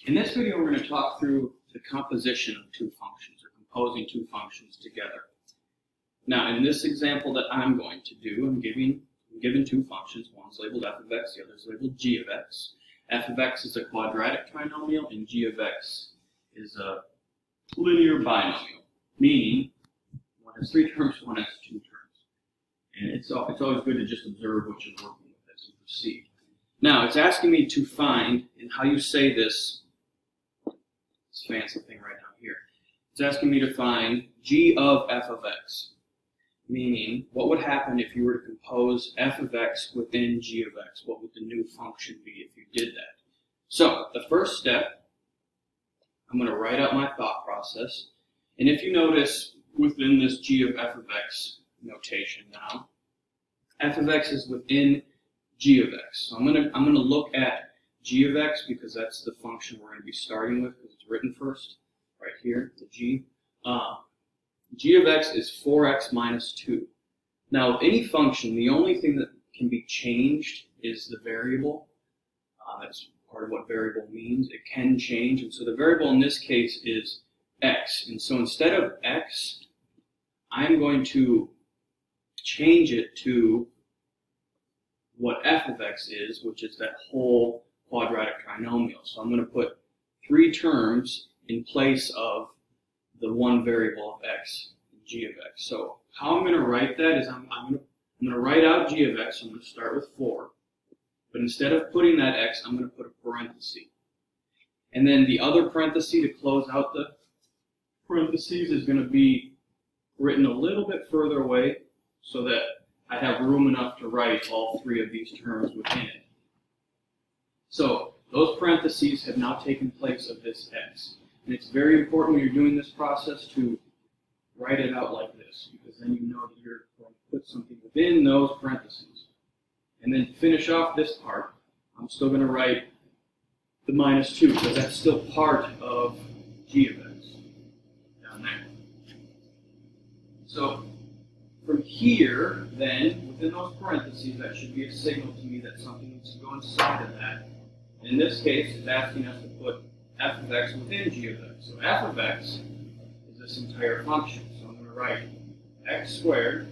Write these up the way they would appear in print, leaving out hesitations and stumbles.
In this video, we're going to talk through the composition of two functions, or composing two functions together. Now, in this example that I'm going to do, I'm given two functions. One's labeled f of x, the other is labeled g of x. F of x is a quadratic trinomial, and g of x is a linear binomial, meaning one has three terms, one has two terms. And it's always good to just observe what you're working with as you proceed. Now, it's asking me to find, and how you say this fancy thing right down here. It's asking me to find g of f of x, meaning what would happen if you were to compose f of x within g of x? What would the new function be if you did that? So, the first step, I'm going to write out my thought process, and if you notice within this g of f of x notation now, f of x is within g of x. So I'm going to look at g of x because that's the function we're going to be starting with because it's written first, right here, the g. G of x is 4x minus 2. Now, with any function, the only thing that can be changed is the variable. That's part of what variable means. It can change, and so the variable in this case is x. And so instead of x, I'm going to change it to what f of x is, which is that whole quadratic trinomial. So I'm going to put three terms in place of the one variable of x, g of x. So how I'm going to write that is I'm going to write out g of x. I'm going to start with 4. But instead of putting that x, I'm going to put a parenthesis. And then the other parenthesis to close out the parentheses is going to be written a little bit further away so that I have room enough to write all three of these terms within it. So those parentheses have now taken place of this x. And it's very important when you're doing this process to write it out like this, because then you know that you're going to put something within those parentheses. And then to finish off this part, I'm still going to write the minus 2, because that's still part of g of x down there. So from here, then, within those parentheses, that should be a signal to me that something needs to go inside of that. In this case, it's asking us to put f of x within g of x. So f of x is this entire function. So I'm going to write x squared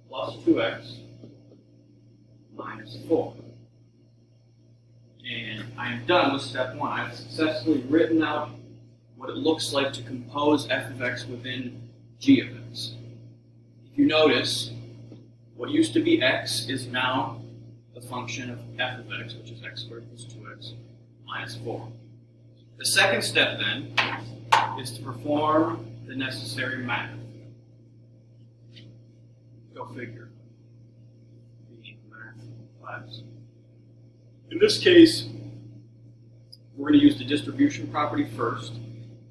plus 2x minus 4. And I'm done with step 1. I've successfully written out what it looks like to compose f of x within g of x. If you notice, what used to be x is now the function of f of x, which is x squared plus 2x minus 4. The second step, then, is to perform the necessary math. Go figure. In this case, we're going to use the distribution property first.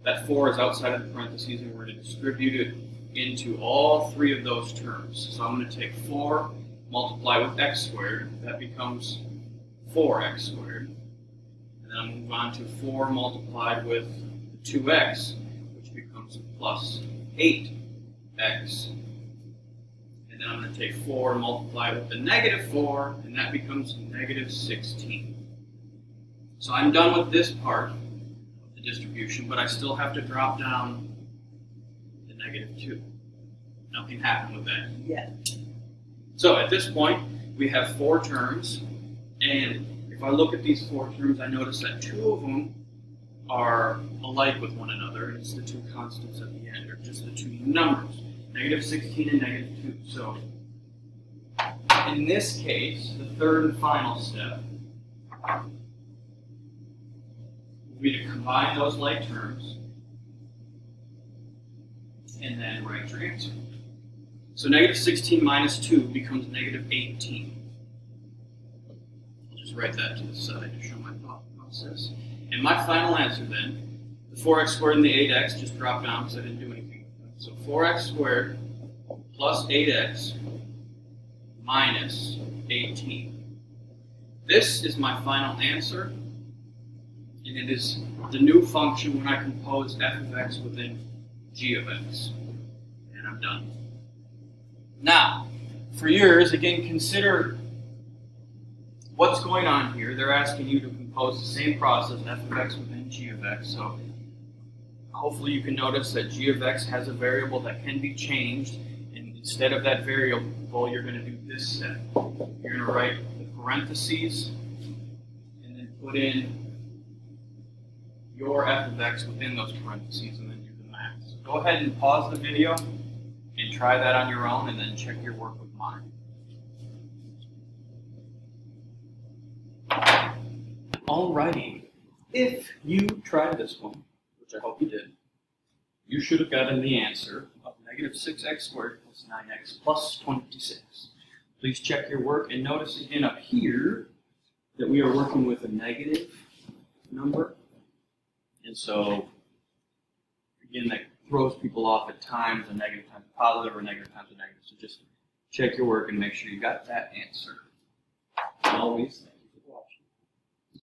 That 4 is outside of the parentheses, and we're going to distribute it into all three of those terms. So I'm going to take 4, multiply with x squared. That becomes 4x squared. And then I'll move on to 4 multiplied with 2x, which becomes plus 8x. And then I'm going to take 4 and multiply with the negative 4, and that becomes negative 16. So I'm done with this part of the distribution, but I still have to drop down the negative 2. Nothing happened with that yet. So at this point, we have 4 terms, and if I look at these 4 terms, I notice that 2 of them are alike with one another, and it's the 2 constants at the end, or just the 2 numbers. Negative 16 and negative 2. So, in this case, the third and final step will be to combine those like terms and then write your answer. So negative 16 minus 2 becomes negative 18. I'll just write that to the side to show my thought process. And my final answer then, the 4x squared and the 8x just dropped down because I didn't do anything. So 4x squared plus 8x minus 18. This is my final answer, and it is the new function when I compose f of x within g of x. And I'm done. Now, for yours, again, consider what's going on here? They're asking you to compose the same process, f of x within g of x. So hopefully you can notice that g of x has a variable that can be changed. And instead of that variable, you're going to do this step. You're going to write the parentheses and then put in your f of x within those parentheses and then do the math. So go ahead and pause the video and try that on your own and then check your work with mine. Alrighty, if you tried this one, which I hope you did, you should have gotten the answer of negative 6x squared plus 9x plus 26. Please check your work and notice again up here that we are working with a negative number. And so, again, that throws people off at times, a negative times a positive or negative times a negative. So just check your work and make sure you got that answer. Always.